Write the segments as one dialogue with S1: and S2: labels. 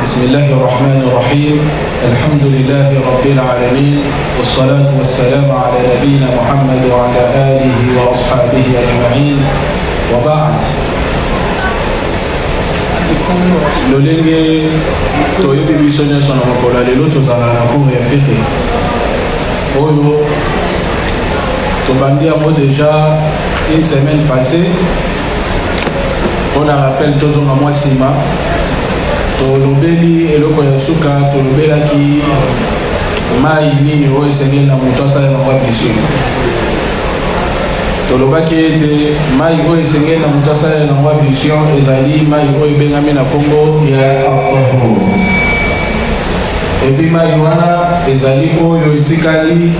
S1: بسم الله الرحمن الرحيم الحمد لله رب العالمين والصلاة والسلام على نبينا محمد وعلى آله وأصحابه أجمعين وبعد lolenge toyebi biso nyonso na mokolo ya lelo tozala na cours ya fiqh oyo tobandi yango déjà une semaine passée. On a rappel tozonga mwa nsima tolobeli eloko ya suka tolobelaki mai nini oyo esengeli na moto asala nango ablisio tolobaki ete mai oyo esengeli na moto asala nango ablisio ezali mai oyo ebengami na nkombo ya alcohol epi mai wana ezali oyo etikali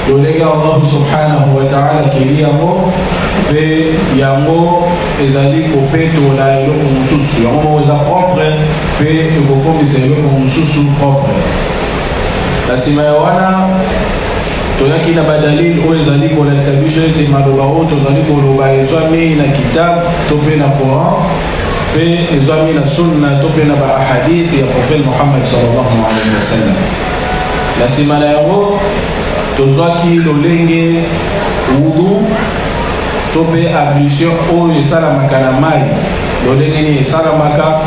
S1: lolenge Allah subhanahu wa ta'ala keli yango pe yango ezali kopetola eloko mosusu yango moko eza propre pe ekokomisa eloko mosusu propre. Na nsima ya wana toyaki na badalil oyo ezali kolakisa biso ete maloba oyo tozali koloba ezwami na kitabu to mpe na Coran pe ezwami na sunna to mpe na baahadithi ya prophète Muhammad sallallahu alaihi wasallam. Na nsima na yango tozwaki lolenge wudu to mpe ablution oyo esalamaka na mai lolenge nini esalamaka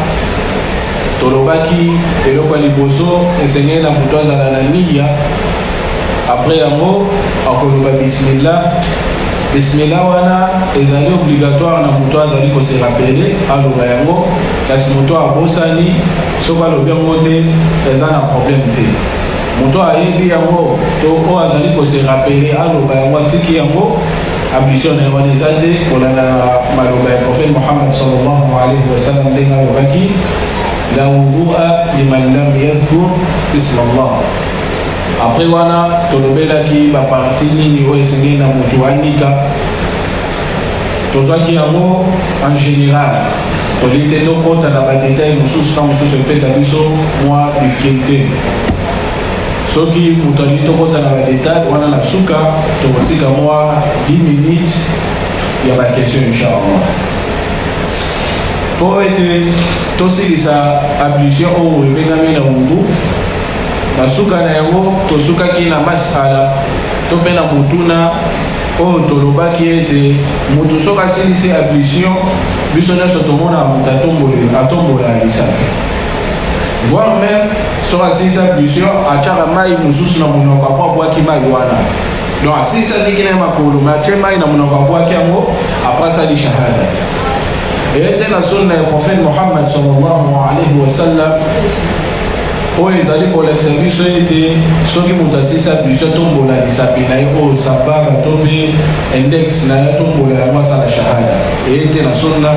S1: tolobaki eloko ya liboso esengeli na moto azala na niya apres yango akoloba bismillah wana ezali obligatoire na moto azali kose rappele aloba yango kasi moto abosani soki alobi yango te eza na problème te moto ayebi yango to oyo azali kose rappele aloba yango atiki yango ablution na wana eza te kolanda maloba ya prophète Muhammad sallallahu alaihi wasallam ndenge alobaki la wudua liman lam yadhkur isma Allah. Après wana tolobelaki baparti nini oyo esengeli na moto anika tozwaki yango en général toli te tokota na badetail mosusu ka mosusu epesa biso mwa difficulté soki moto alingi tokota na badetail wana na suka tokotika mwa 10 minutes ya bakestion inchallah po ete tosilisa ablution oyo ebengami na wudu na suka na yango tosukaki na masala to mpe na motuna oyo tolobaki ete moto soki asilisi ablution biso nyonso tomona moto atombola lisapi voire même soki asilisi ablution atiaka mai mosusu na monoko apo abwaki mai wana donc asilisa ndenge na ye makolo me atie mai na monoko abwaki yango apres asali shahada ete na sunna ya prophète Muhammad sallallahu alaihi wasallam oyo ezali kolakisa biso ete soki moto asilisi ablution tombola lisapi na ye oyo sababa to mpe index na ye tombola yango asala shahada ete na sunna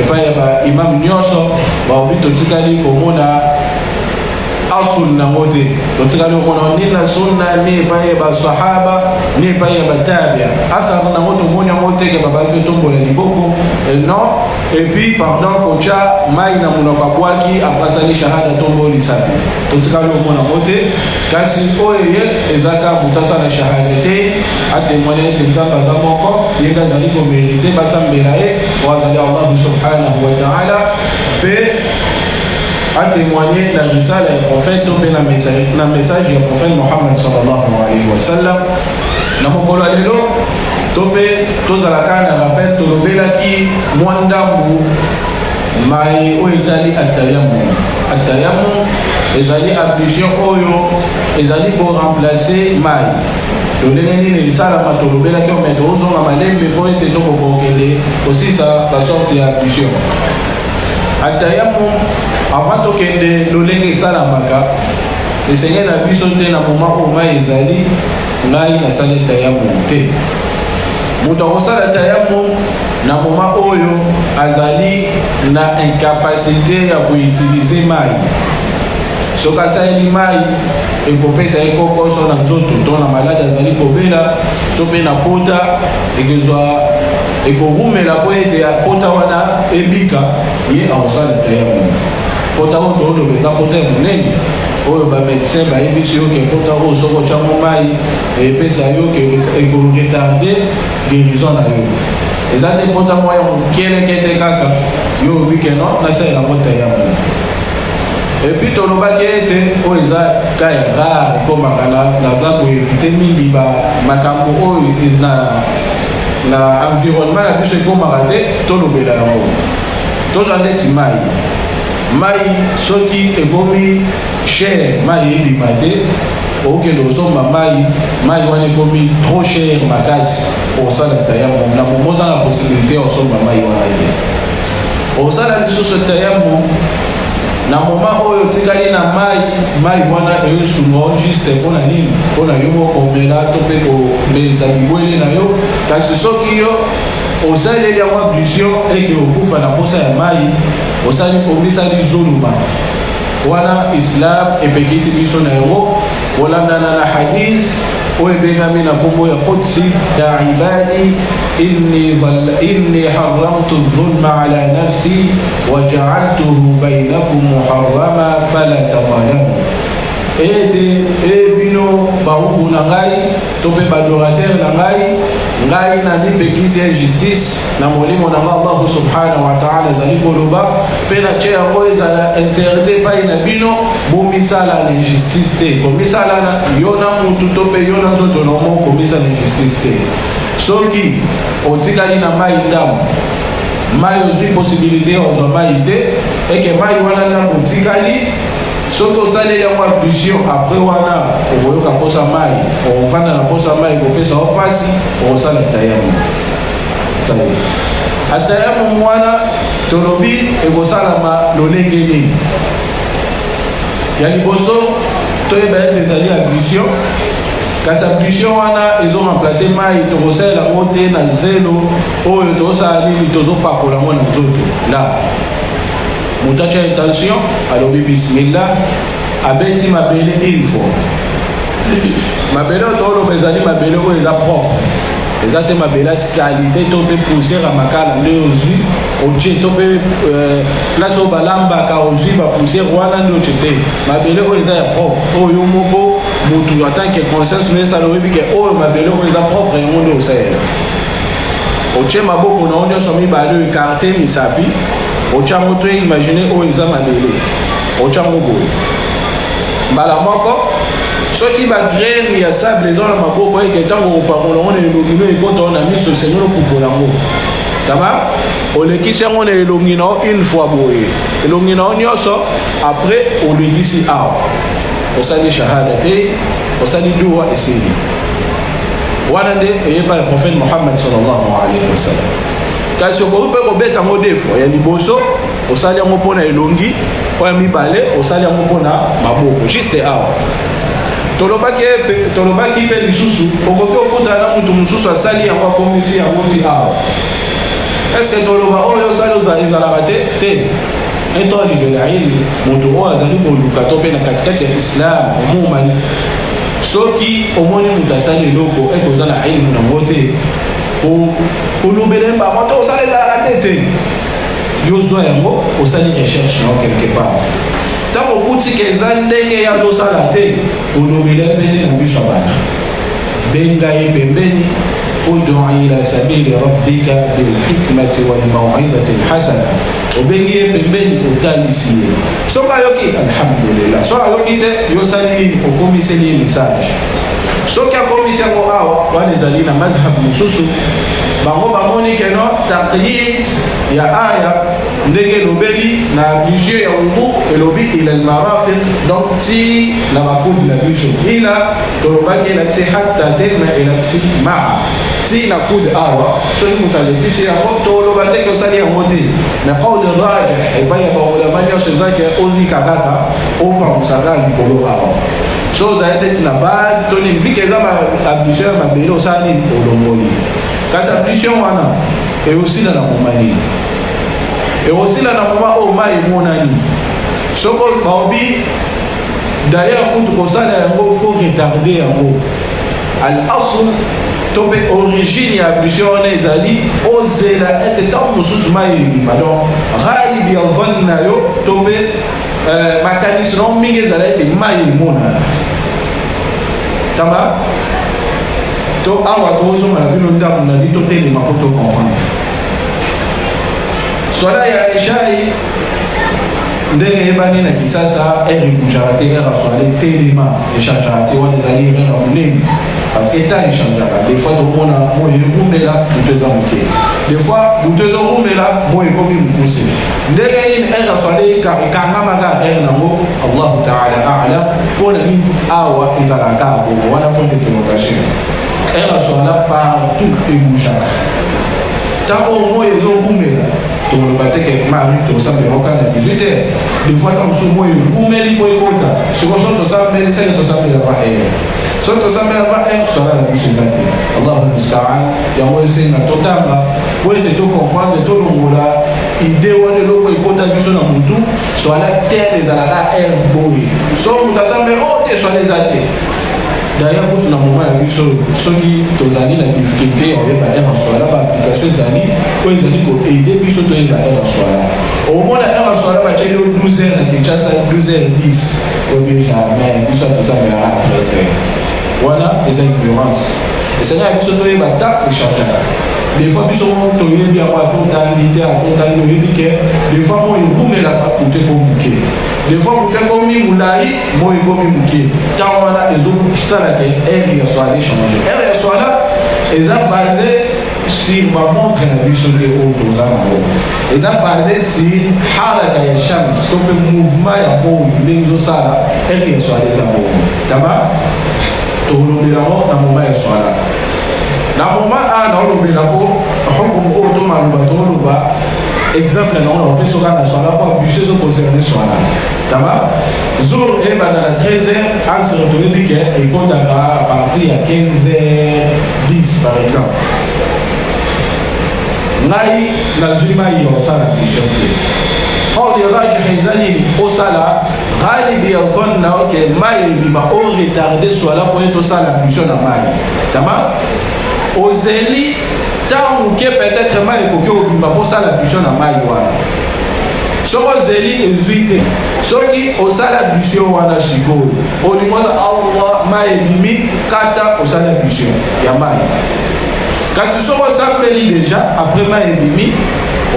S1: epai ya baimam nyonso baobi totikali komona asul nango te totikali komona ni na sunna ni epai ya basahaba ni epai ya batabia athar nango tomoni yango teke babaki tombola liboko non epuis pardon kotia mai na monoko abwaki apasali shahada tombo lisapi totikali komona yango te kasi oyo ye ezaka moto asala shahada te atémoigne ete nzambe aza moko ye nde azali komerite basambela ye o azali Allah subhanahu wa ta'ala mpe atémoigner la risale ya prophète to mpe na message ya prophète Muhammad sallallahu alaihi wasallam. Na mokolo ya lelo to mpe tozalaka na rappel tolobelaki mwa ndambu mai oyo etali atayamu ezali ablution oyo ezali koremplace mai lolenge nini esalama tolobelaki ome tozonga malembe mpo ete tokokokende kosisa basorti ya ablution atayamu avant tokende lolenge esalamaka esengeli na biso te na moma oyo mai ezali ngai nasali tayamu te moto akosala tayamu na moma oyo azali na incapacité ya koutilize mai soki asaleli mai ekopesa ye kokoso na nzoto to na maladi azali kobela to mpe na pota ekozwa ekorumela po ete pota wana ebika ye akosala tayamu pota oyo tooloba eza pota ya monene oyo bamédecin bayebisi yo ke pota oyo soki otyango mai epesa yo ke ekoretarde guérison na yo eza te pota mwa ya mokeleke te kaka yo obike no nasalela mota ya mo et puis tolobaki ete oyo eza ka ya rare ekomaka naza koevite mingi makambo oyo na environnement na biso ekomaka te tolobela yango tozwa ndeti mai soki ekomi cher mai ebima te okende osomba mai wana ekomi trop cher makasi osala tayamu na momo oza na possibilité ya osomba mai wana te osala lisusu tayamu na moma oyo otikali na mai wana eyosunga juste mpona nini mpona yo mokomela to mpe kobelisa bibwele na yo kasi soki yo osaleli yango ablution eke okufa na mposa ya mai omisali zuluma wana islam epekisi biso na yango kolandana na hadith oyo ebengami na kombo ya qudsi ya ibadi inni haramtu dhulma ala nafsi wa ja'altuhu bainakum muharrama fala tadhalamu ete bino baungu na ngai to mpe badorateur na ngai na mipekisi ya justice na molimo na nga allahu subhanahu wa ta'ala ezali koloba mpe na tie yango ezala interdit epai na bino bomisala na injustice te komisala na yo na mutu to mpe yo na nzoto na omo komisala na injustice te soki otikali na mai ndamu mai ozwi possibilité ya ozwa mai te eke mai wana ndamu otikali soki osaleli yango ablution après wana okoyoka posa mai ofanda na posa mai kopesa o pasi okosala tayamu atayamu wana tolobi ekosalama lolenge nini ya liboso toyeba ete ezali ablution kasi ablution wana ezoremplace mai tokosalela yango te na zelo oyo tozosala nini tozopakola yango na nzoto la moto atya intention alobi bismillah abeti mabele une fois mabele oyo toloba ezali mabele oyo eza propre eza te mabele asali te to mpe poussière ya makala nde ozwi otie to mpe place oyo balambaka ozwi bapoussière wana nde otie te mabele oyo eza ya propre oyo moko motu en tant que conscience no esala oyebi ke oyo mabele oyo eza propre yango nde osalela otie maboko na yo nyonso mibale oyo ekarte misapi otia moto imagine oyo eza mabele otia ngo boye mbala moko soki bagraine ya sable eza na maboko eke ntango opakola yango na elongi no ekota na miso seigneur okupola yango tama olekisi yango na elongi na yo une fois boye elongi na yo nyonso après olekisi awa osali shahada te osali dua esili wana nde eyeba ya prophète Mohammed sallallahu alayhi wa sallam kasi okoki mpe kobeta yango defo ya liboso osali yango mpona elongi oya mibale osali yango mpona maboko juste awa tolobaki mpe lisusu okoki okutana na mutu mosusu asali yango akomisi yango ti awa estce toloba oyo osali ezalaka te etoli de la ilmi mutu oyo azali koluka to mpe na katikati ya islam omumani soki omoni mutu asali eloko ekozala na ilmu nango te olobele mbango to osala ezalaka te yozwa yango osali recherche nango quelque part ntango okutika eza ndenge ya tosala te olobele pete na biso bana benga ye pembeni udu ila sabili rabbika bilhikmati walmauizati lhasana obengi ye pembeni otalisi ye soki ayoki alhamdulillah soki ayoki te yosali nini okomiseli ye message soki akomisi yango awa wana ezali na madhab mosusu bango bamoni keno taqyid ya aya ndenge elobeli na ablution ya wudu elobi ila almarafiq donc ti na bakudi na biso ila tolobaki elakisi hatta terme elakisi maa ti na kude awa soki moto alekisi yango toloba te ke osali yango te na qawle rajih epai ya baulama nyonso ezaki olikakaka opangusaka likolo awa so ozali neti na bagi to nini vike eza ablution ya mabele osala nini olongoli kasi ablution wana eosila na moma nini eosila na moma oyo mai emonani soko baobi d'ailleurs kutu kosala yango faut retarder yango al asl to mpe origine ya ablution wana ezali ozela ete ntango mosusu mai ebima donc ghalibi ya vanne na yo to mpe makanisi na mingi ezala ete mai emonana tamba to awa tozonga na bino ndambo na bi totelema po tocomprendre sola ya eshai ndenge yebani na kisasa ere bougera te ere aswale telema echangeara te wana ezali ere na monene parce que temps echangeaka des fois tomona moyo ebumela buto eza moke des fois buto ezobumela moyo ekomi mokuse ndenge nini ere aswale ekangamaka ere nango allahu taala alam mpona nini awa ezalaka bongo wana point de interrogation ere aswala partout ebougeaka ntango moyo ezobumela toloba te quelque part tosambela okanga 18 heures des fois tant mosusu moyo ebumeli mpo ekota sikoyo so tosambeli seke tosambela va heure so tosambela va heure swala na biso eza te allahu mustaan yango esenga totanga po ete tocomprendre tolongola ide wana eloko ekota biso na motu swala tere ezalaka heure boye so moto asambela o te swala eza te d'ailleurs kutu na moment ya biso soki tozali na difficulté oyeba ere swala baapplication ezali po ezali koaide biso toyeba ere swala omona ere swala batieli o 12 heures na kinshasa 12 heures 10 obi jamais biso atosambelaka 13 heures wana eza ignorance esengaka biso toyeba ta echangeaka des fois biso mo toyebi yango atontali te atontali oyebi ke des fois mo ebumelaka kutu ekomuke des fois kutu ekomi molai mo ekomi moke ntango wana ezosalaka ere ya swala echange ere ya swala eza base sur bamontre na biso te oyo toza nango eza base sur haraka ya shams to mpe mouvement ya boyi ndenge ezosala ere ya swala eza bongo taba tolobelamo na moma ya swala na moma a naolobelako hukumu oyo tomaloba toloba exemple na on peut se rendre sur la porte du chose concerné sur la tama jour et bana na 13h en se retrouver que et compte à partir à 15h10 par exemple ngai na zuma yo sala bishoti قول راجح زاني أوصلا غالب يظن que mai bima au retardé soit là pour être sala bishona mai tama ozeli tant que peut-être mai ekoki obima mpo osala biso na mai wana soki ozeli ezwi te soki osala biso wana sikoyo olingoza allah mai ebimi kata osala biso ya mai kasi soki osambeli déjà après mai ebimi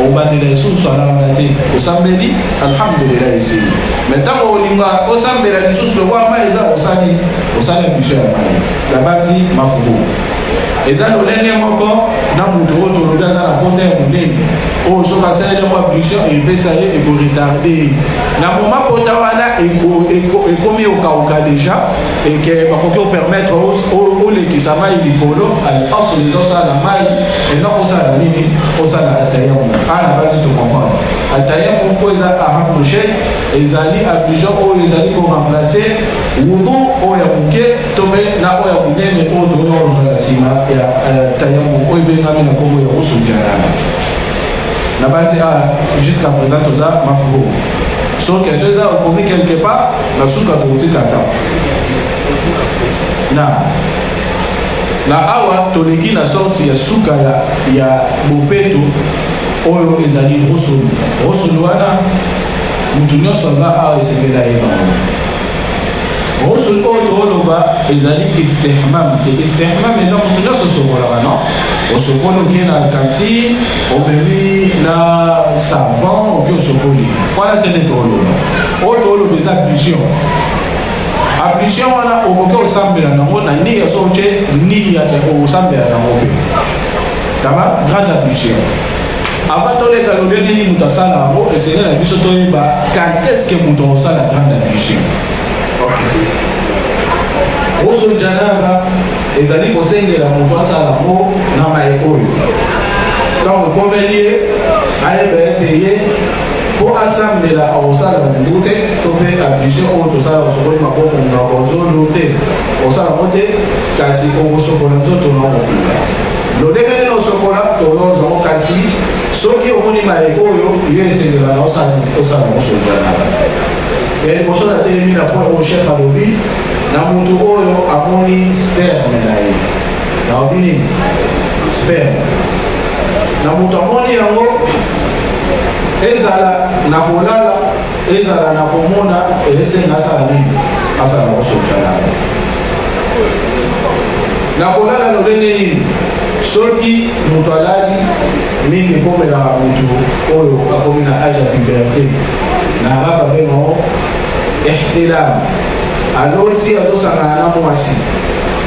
S1: obatela lisusu ala wana te osambeli alhamdulillah esili mais ntango olinga osambela lisusu lokwa mai eza osala biso ya mai labati mafubu eza lolenge moko na moto oyo tolobi aza na kota ya monene oyo soki asaleli mwa ablution epesa ye ekoretarde na moma kota wana ekomi okauka deja eke bakoki opermettre olekisa mai likolo aso ezosala na mai enok osala nini osala atayamu ana bati tocomprendre atayamu mpo eza ahamdu shay ezali ablution oyo ezali koremplace wudu oyo ya moke to mpe na oyo ya monene oyo tokoki kozwala nsima ya tayamu oyo ebengami na kombo ya kosojanana na bati jusqu'à présent toza mafugo so question eza okomi quelque part na suka tokotikata na awa toleki na sorti ya suka ya bopeto oyo ezali rosolo wana mutu nyonso aza awa esengeli ayeba rosolo oyo oloba ezali istihmam te istihmam eza mutu nyonso osokolaka non osokoli okie na kantine omemi na savon okie osokoli wana te nde tooloba oyo tooloba eza ablution ablution wana okoki osambela nango na nia so otie nia ke osambela nango mpe tama grande ablution avant toleka lolenge nini moto asala yango esengeli na biso toyeba quand est-ce que moto osala grande ablution Ghusl janaba ezali kosengela moto asala yango na mai oyo ntango ekomeli ye ayeba ete ye po asambela akosala bandu te to mpe ablution oyo tosala osokoli maboko monoko ozolo te osala yango te kasi okosokola nzoto na mokila lolenge nini osokola toyozango kasi soki omoni mai oyo ye esengela na osala ghusl janaba ya liboso na telemi na point oyo chef alobi na moto oyo amoni sperme na ye naobi nini sperme na moto amoni yango ezala na kolala ezala na komona esenga asala nini asala kosotanana na kolala lolenge nini soki moto alali mingi ekomelaka moto oyo akomi na age ya puberté na raba beno ihtilam aloti azosanga na mwasi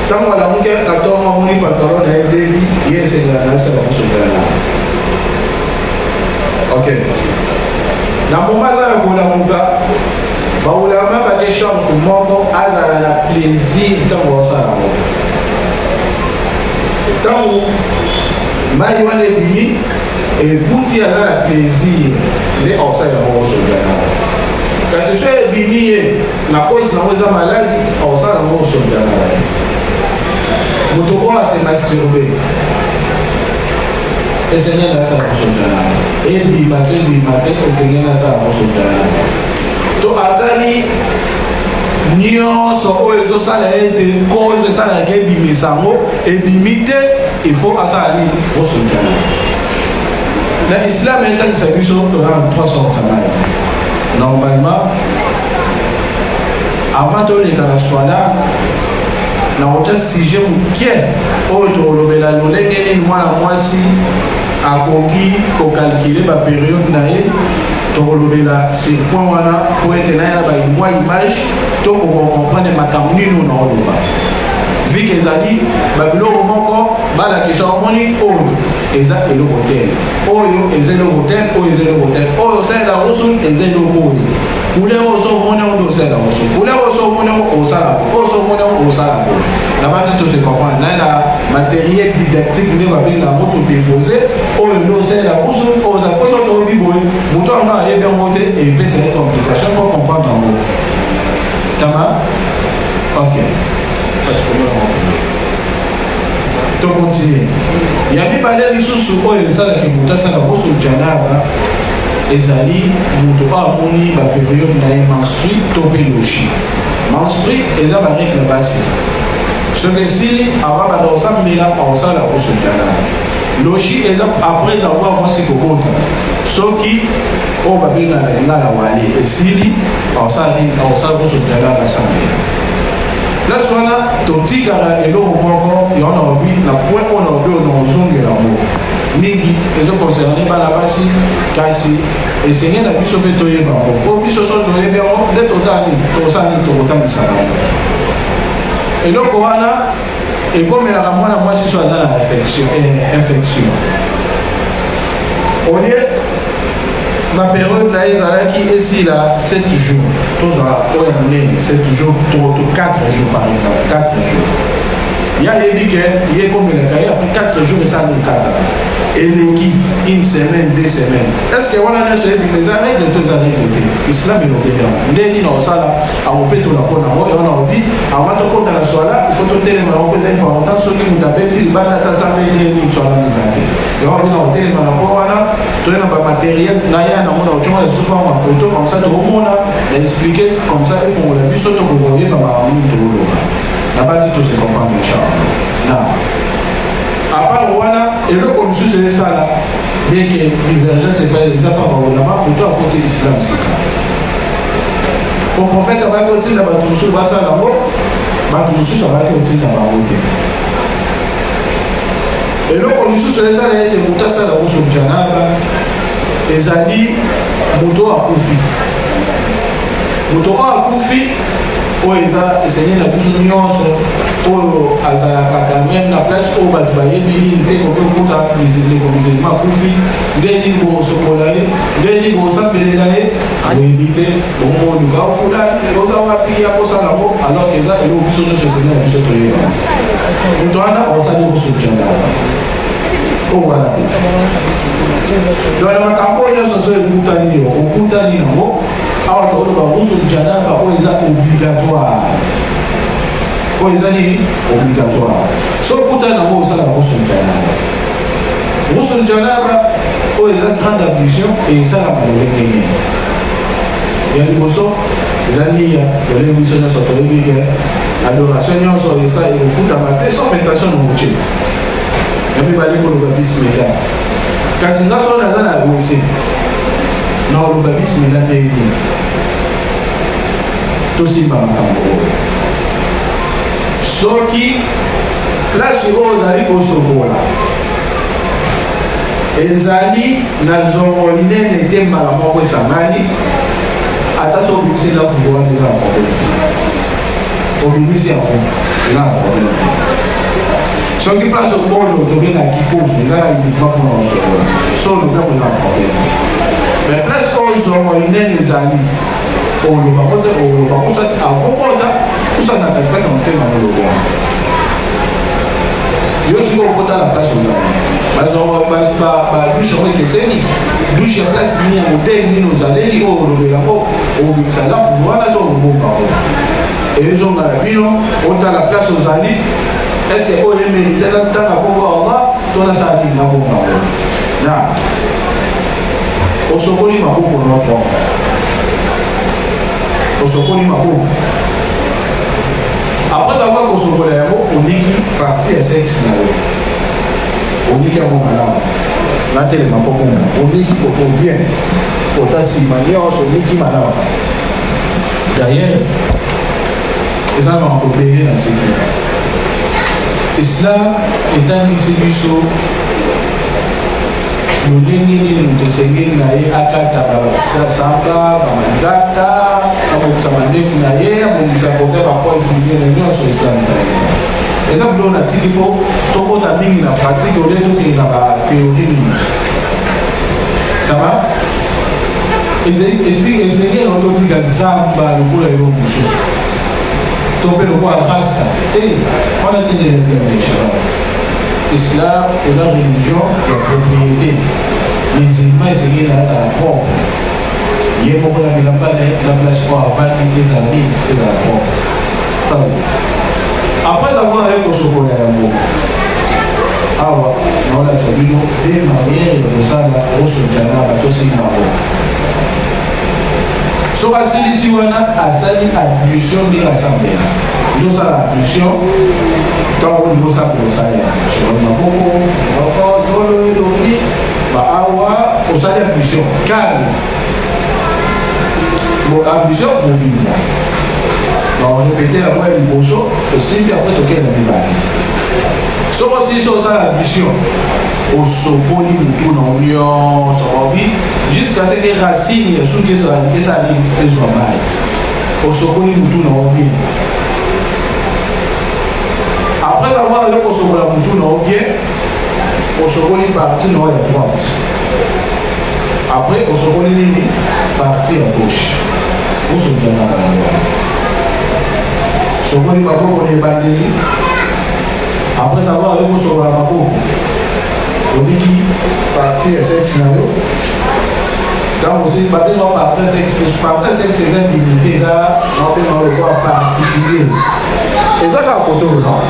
S1: tango la muke katonga muni pantalon na ebebi yese na sala kusogana okay na momaza ya kola muka baulama bate chambre moko azala na plaisir tango osala mo tango mai wana ebimi ebuti azala plaisir nde osala mo osogana kasi so ebimi ye na cause nango eza maladi osala mo osogana moto oyo asemasturbe esengeli asala kosogana ebima te esengeli asala kosogana to asali nyonso oyo ezosala ete cause esalaka ebimisa yango ebimi te ifo asala nini kosogana na islam etangisa biso tolaka 3 sortes ya maladi normalement avant toleka na swala na kota sujet moke oyo tolobela lolenge nini mwana mwasi akoki kokalkile baperiode na ye tokolobela sur point wana po ete na ye na baimwa image to kokomprendre makambo nini ona oloba vike ezali babiloko moko balakisa omoni oyo eza eloko te oyo eza eloko te oyo eza eloko te oyo osalela roso eza eloko oyo kule oso omoni ondo osalela roso kule oso omoni osala oso omoni osala na bati to se comprendre na la matériel didactique nde babenga yango todépose oyo nde osalela roso oza poso toyebi boye moto anga ayebi yango te epesa ye complication po comprendre yango tama ok to continue ya mibale lisusu oyo esalaki moto asala roso janaba ezali moto amoni baperiode na ye menstrue to mpe loshi menstrue eza baregle basi soki esili avant banda osambela osala roso janaba loshi eza après avoir mwasi kobota soki oyo babengana lingala wale esili osala nini osala roso janaba asambela place wana totikaka eloko moko yaona obi na point oyo na obi oyo na ozongela yango mingi ezoconcerne bana basi kasi esenge na biso mpe toyeba yango po biso so toyebi yango nde tosala nini tokotangisa yango eloko wana ekomelaka mwana mwasi so aza na infection olie baperiode na ye ezalaki esila 7 jours tozala oyo monene 7 jours to 4 jours par exemple 4 jours ya yebi ke ye ekomelaka ye après 4 jours esala ekata eleki une semaine 2 semaines est ce que wana nyonso yebi eza règle to eza règle te islam elobeli yango nde nini osala akopetola mpona yango ewana obi avant tokota na swala ifo totelema yango mpe ezali parentant soki moto abeti libanda atasambeli swala eza te yango bina kotelema na mpo wana toye na bamateriel na ya na mona otyonga lisusu wana mafoto comme ça tokomona na expliquer comme ça efongola biso tokokoyeba makambo tokoloba na bati tose comprendre inchallah na apart wana eloko mosusu ezosala bieke divergence eza pa baolama moto akoti islam sika po prophète abaki otinda bato mosusu basala yango bato mosusu abaki otinda bango te eloko lisusu ezala ete moto asala roso janaba ezali moto akufi moto oyo akufi oyo eza esengeli na biso nyonso oyo azalaka quand même na place oyo bato bayebi nini te koki okuta ndeko musulma akufi nde nini bokosokola ye nde nini bokosapelela ye oyebi te bomoluka ofula oza wapi ya kosala yango alors eza eloko biso nyonso esengeli na biso toyeba moto wana osali kosojandaba oyo wana kufi donc na makambo nyonso so ekutani yo okutani nango awa tokoloba roso janaba oyo eza obligatoire oyo eza nini obligatoire so okutani nango osala roso janaba roso janaba oyo eza grande ablution e esalaka lolenge nini ya liboso eza nia lolenge biso nyonso toyebi ke adoration nyonso eza ekofutama te sauf intention na motie ya mibali koloba bismillah kasi nga so naza na wese na oloba bismillah nde nini tosimba makambo oyo soki place oyo ozali kosokola ezali na zongoli nene te mbala moko esangani ata so bimisi la fungo wana eza na problème obimisi yango eza na problème soki place oyo tobengaki pose ezala uniquement mpona osokola so olobeko eza na problème mais place oyo zongo inene ezali oloba kote oloba kosati avokota kusana na katikati ya motema noloba yo siko ofota la place ozali badushe yango ekeseni dushe ya place nini ya moteli nini ozaleli oyo olobela yango obimisa lafungo wana to olobomba ngo ezonga na bino otala place ozali est-ce que oyo emerite ntango bongo allah to nasala nini na bonga ngo na osokoli maboko na prof osokoli maboko après avoir kosokola yango oniki partie ya sexe na yo oniki yango malamu natelema mpo mona oniki poto bien kota nsima nyonso oniki malamu d'ailleurs eza na makopere na tiki islam etangisi biso lolenge nini moto esengeli na ye akata basamba bamanzaka abongisa mandefu na ye abongisa kote bapoint kuliene nyonso islam etangisa eza bilo na tiki mpo tokota mingi na pratique olie tokende na batheorie mingi tama esengeli no totika zamba lokola elo mosusu to mpe lokola rasta te wana tendeeaa islam eza religion ya propriété musulman esengeli na yaka na propre ye moko na bilamba na place oyo avandi ezala nini ezala propre tango après avoir ekosokola yango awa naolakisa bino de manière ya kosala osojana batosenga yango soki asilisi wana asali ablution ndenge asambela ndosala ablution ntango libosala kosala ablution maboko tolo elongi baawa osali ablution kale ablution mobimba barepete yango ya liboso osimbi apres tokende mibale soki osilisi osala ablution osopoli mutu na nyonso babi jusqu'à ce que racine ya suki ezali ezwa mai osopoli mutu na bien après avoir yo kosokola mutu na bien osopoli partie na ya droite après osopoli nini partie ya gauche osokianaka yango sokoli maboko na ebandeli après avoir yo kosokola maboko oniki partie ya sexe na yo ntango osi babenga partie sexe eza dignité eza naobenga lokola particulier eza kaka kotolo non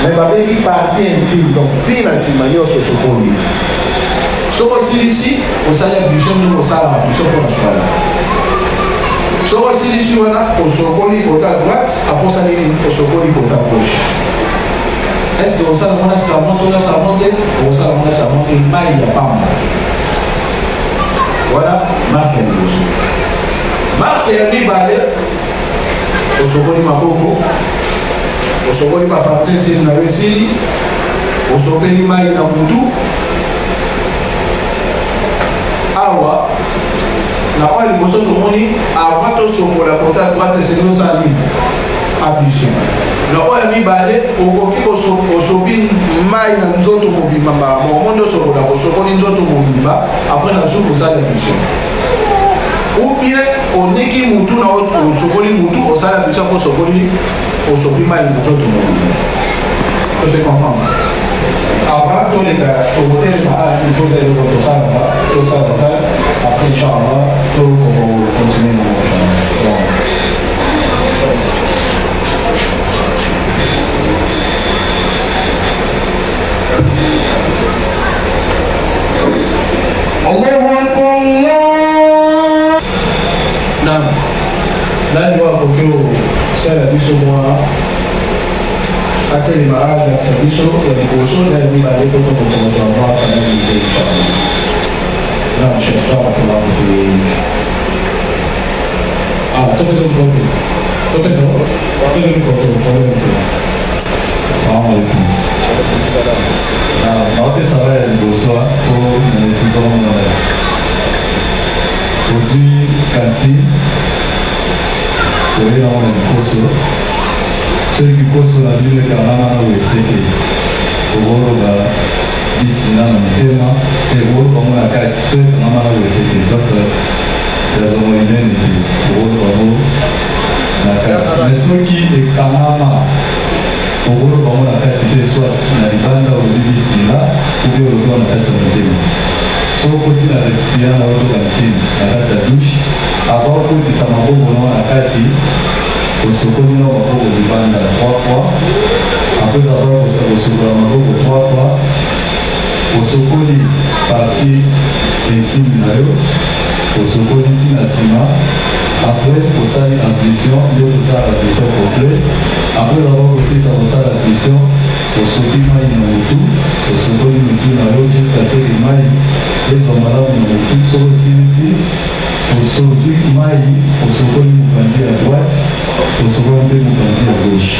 S1: mais babengi partie intime donc ntina nsima nyonso osokoli soki osilisi osali ablution ndenge osala ablution mpona swala soki osilisi wana osokoli kota droite aposali nini osokoli kota gauche est-ce que osala mwana savon to na savon te osala mwana savon te mai ya pamba voilà marque ya liboso marque ya mibale osokoli maboko osokoli bapartie ntini na yo esili osopeli mai na mutu awa na oyo liboso tomoni avant tosokola kota droite esili osala nini ablution na oyo mibale okoki osopi mai na nzoto mobimba mbala momondi osokola kosokoli nzoto mobimba apres na jour osala ablution ou bien oniki mutu na osokoli mutu osala ablution mpo osopi mai na nzoto mobimba ose comprendre avant toleka tokotelema toza eloko tosala après inchallah tokokontinue na nani wakoki osala biso mwa atelema alakisa biso ya liboso na ya mibale po tokokozwa mwa kanazide inchallah nam chef barakallahu fiik topesa mkote topesa wapele mkote problème te salam alaikum salam naopesaka ya liboso po tozomona ozwi kantine
S2: koyena wana likoso soki likoso na bino ekangama na weseke okoloba bisina na motema okoloba ngo na kati soki ekangama na weseke place ya zongo inene te okoloba ngo na kati mais soki ekangama okoloba ngo na kati te soit na libanda olobi bisina obi olobi na kati ya motema soki okoti na respira na otoka ntini na kati ya douche avant okotisa maboko na kati osokoli na maboko libanda 3 fois après avoir osokola maboko 3 fois osokoli partie intime na yo osokoli ntina nsima après osali ablution nde osala ablution complet après avoir kosilisa kosala ablution osoki mai na motu osokoli motu na yo jusqu'à ce que mai ezwa malamu na motu soki osilisi osoki mai osokoli mopanzi ya droite osokoli mpe mopanzi ya gauche.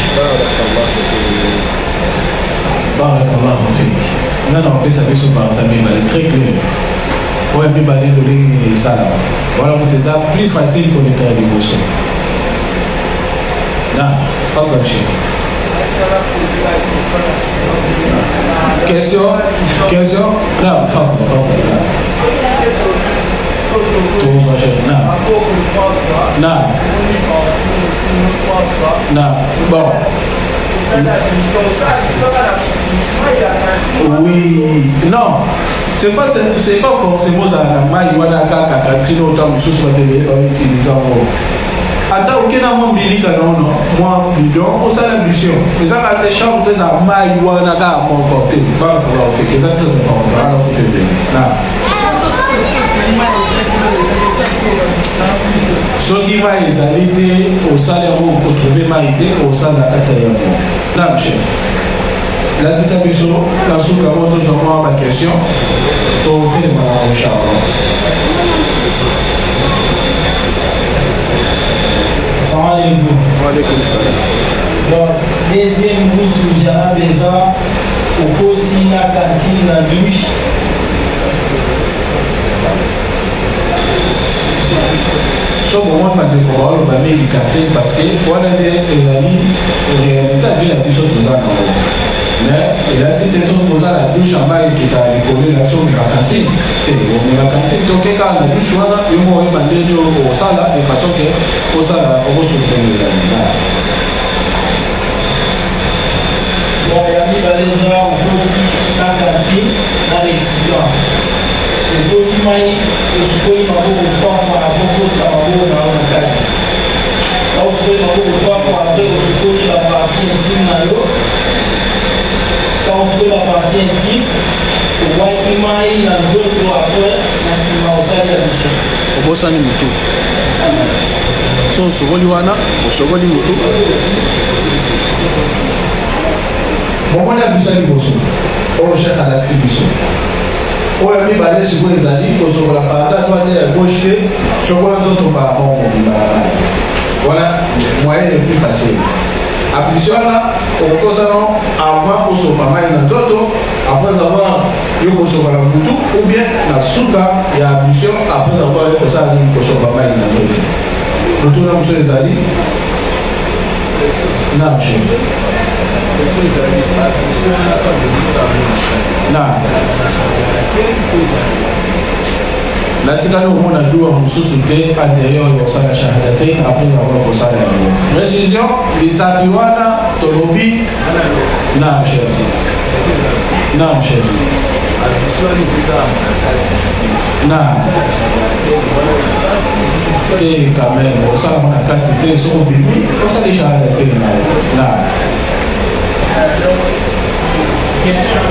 S1: Barakallahu fik. Nana wapesa biso banza mibale très clair. Oya mibale ndolenge ni sala. Wala muteza plus facile pour les cas de bosso. Na, pas comme chez. Question? Non, femme. Non. Bon. Oui, non, c'est pas forcément ça. Maïwana kaka kantino autant de choses que utilisant. Attends, aucun amant bilica non, moi bidon, on s'en ambition. Les gens à tes chambres, des à maïwana kaka mon côté. Pas pour leur faire que ça très important. On va foutre bien. Soki mai ezali te osala yango okotrouve mai te osala ata yango na mche lakisa biso na suka mo tozwa mwa baquestion totelema na ocharlo. Waalaikum salam.
S3: Donc, deuxième bourse jana déjà okosi na cantine na douche
S1: so moment bandeko baoloba mingi kantine parce que wana nde ezali réalité avile ya biso toza nango mais elati te soki toza na douche amai ekita likolo na biso omema kantine te omema kantine toke kaka na douche wana yo mo oyeba ndeni osala de façon ke osala okosolupene ezali
S3: bon ya mibale eza okoti na kantine na récipient okoti mai osukoli maboko 3 fois akokotisa maboko na yo na kati na osukoli maboko 3 fois apres osukoli baparti intime na yo ka osukoli baparti intime obwaki mai na nzoto apres na nsima osali ablution
S1: obosani motu so osokoli wana osokoli motu bomona biso ya liboso oyo chef alaxi biso oyo mibale sikoyo ezali kosokola parti à droite ya gauche te sokola nzoto mbala moko mobimba voilà moyen le plus facile ablution wana okosana avant kosopa mai na nzoto après avoir yo kosokola mutu ou bien na suka ya ablution après avoir yo kosala nini kosopa mai na nzoto mutu na moso ezali na natikali omona duwa mosusu te adeyo kosala shahadatain apres avoir kosala yango précision lisabi wana tolobi na chef na te quand même osala na kati te soko bibi osali shahadatain na
S3: question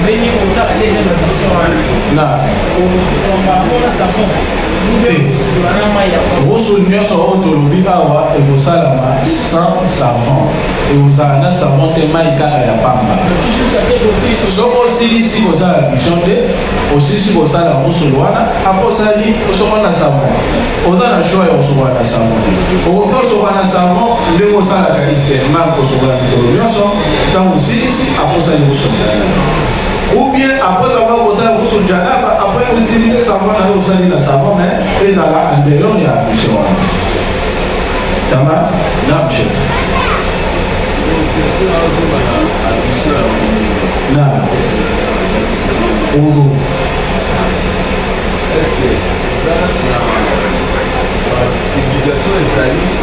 S3: ndenge osala deuxième ablution wana okosukolambakona savon
S1: roso nyonso oyo tolobi awa ekosalama sans savon ekozala na savon te mai kaka ya pamba soki osilisi kosala ablution te osilisi kosala rosolo wana apres osali osokola na savon oza na choix ya kosokola na savon okoki osokola na savon ndenge osalaka istema kosokola mikolo nyonso ntango osilisi apres osali kosolola ou bien après avoir osé sur le janaba, après utiliser savon, on a osé le savon, mais ils ont la antérieure, il y a ablution. Tamam, non, chef. Non. Oudou.
S4: Est-ce que l'obligation est salie,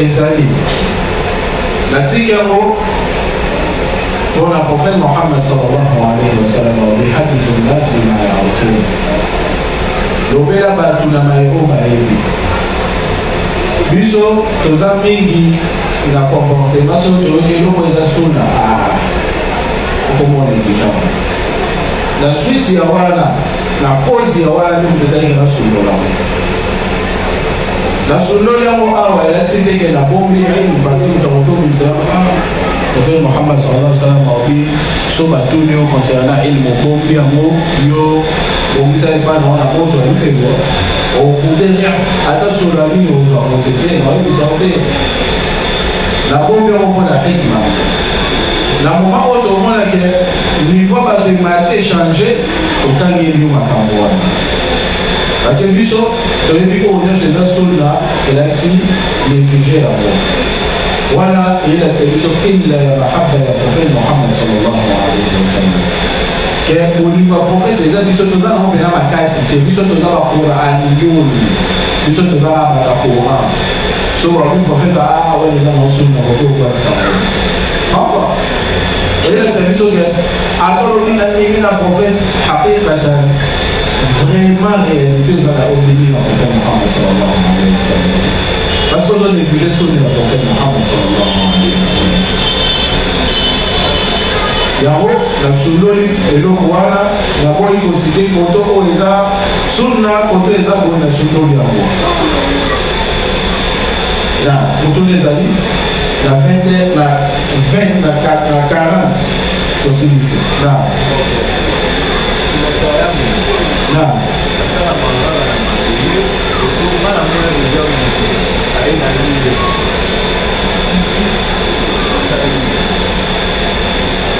S1: ezali natika yango mpona prophète Mohammed sallallahu alayhi wa sallam bihadisu nnas bima yarifun lobela bato na mayebo bayebi biso toza mingi na comportement so toyoki eloko eza suna okomona ekitamo na suite ya wana na cause ya wana nde moto ezalaki nasundola nasundoli yango awa elakisi teke na bombi ilmu parce que mutakotomisa prophète Mohammed sallallahu alaihi wasallam aobi so batuni yo concernant ilmu bombi yango yo bongisali mpana wana moto alifelo okutelia ata sola nini ozwa motete naoyebisa te na bombi yango mpona hikma na moment oyo tomonake niveau bato emati échange otangeli yo makambo wana parce que biso toyebi oyo nyonso eza solda elakisi néglige yango wana eyelakisa biso killa ya mahaba ya prophète Mohammed sallallahu alayhi wa sallam ke bolingo ya prophète eza biso toza nango mpena makasi te biso toza bakoraniyoni biso toza na bakakoran so babi prophète wana eza naosolina koto okwakisa yango eyelakisa biso ke atolobi na ningi na prophète haqiqatan vraiment réalité aux ala obéir au prophète Mohammed sallallahu alayhi wa sallam parce qu'on doit négliger sur le prophète Mohammed sallallahu alayhi wa sallam yango na sundoli eloko wana nakoki kosite koto oyo eza sunna koto eza boye na sundoli yango na koto ezali na 20 na 40 kosilisi na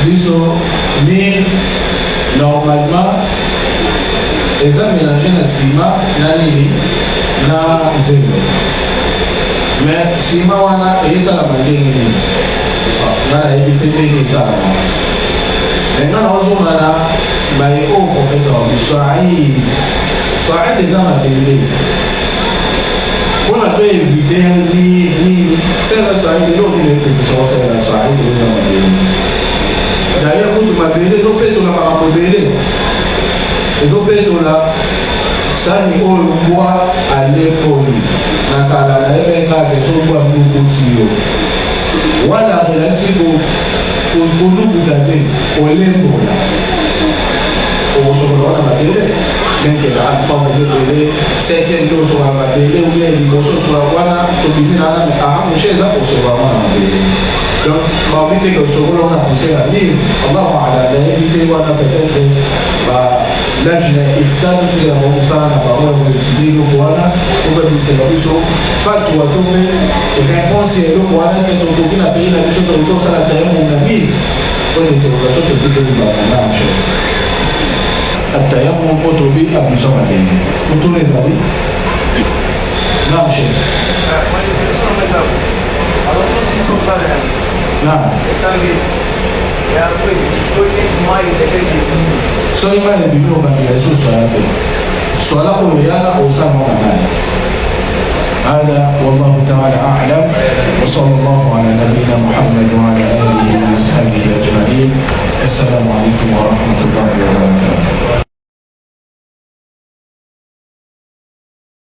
S1: biso ni normalement eza mélange na sima na nini na zelo mais sima wana esalama ndenge nini nga nayebi te ndenge esalama nga naozomana baye oyo prophète wabi Swa'id eza mabele mpona to évite nini sela Swa'id eloko neepekisa kosalela Swa'id eza mabele d'ailleurs kutu mabele ezopetola makambo ebele ezopetola sani oyo mbwa alepoli na kala nayebekake sobwa mnukoti yo wana elakisi kolukuta te olembola osokola wana mabele menkela alifama ebele 7e nde osokola mabele uye liboso osokola wana tobimi nana ahamoshe eza osokola wana mabele donc baobi teke osokola wana conseil ya nini allahu ala nayebi te wana peut-être lajna iftar tika yango mosala na bango ya koetudie eloko wana obebisela biso fatwa to mpe réponse ya eloko wana eke tokoki na pays na biso tokoki kosala tayamum na nini oyo interrogation totikeli bakanamche atayamum mpo tobi ablution madenge kutuna ezali namche soki mai ebimi obandela esusu aya te swala oyo yana osala moko nani هذا والله تعالى أعلم وصلى الله على نبينا محمد وعلى آله وصحبه أجمعين السلام عليكم ورحمة الله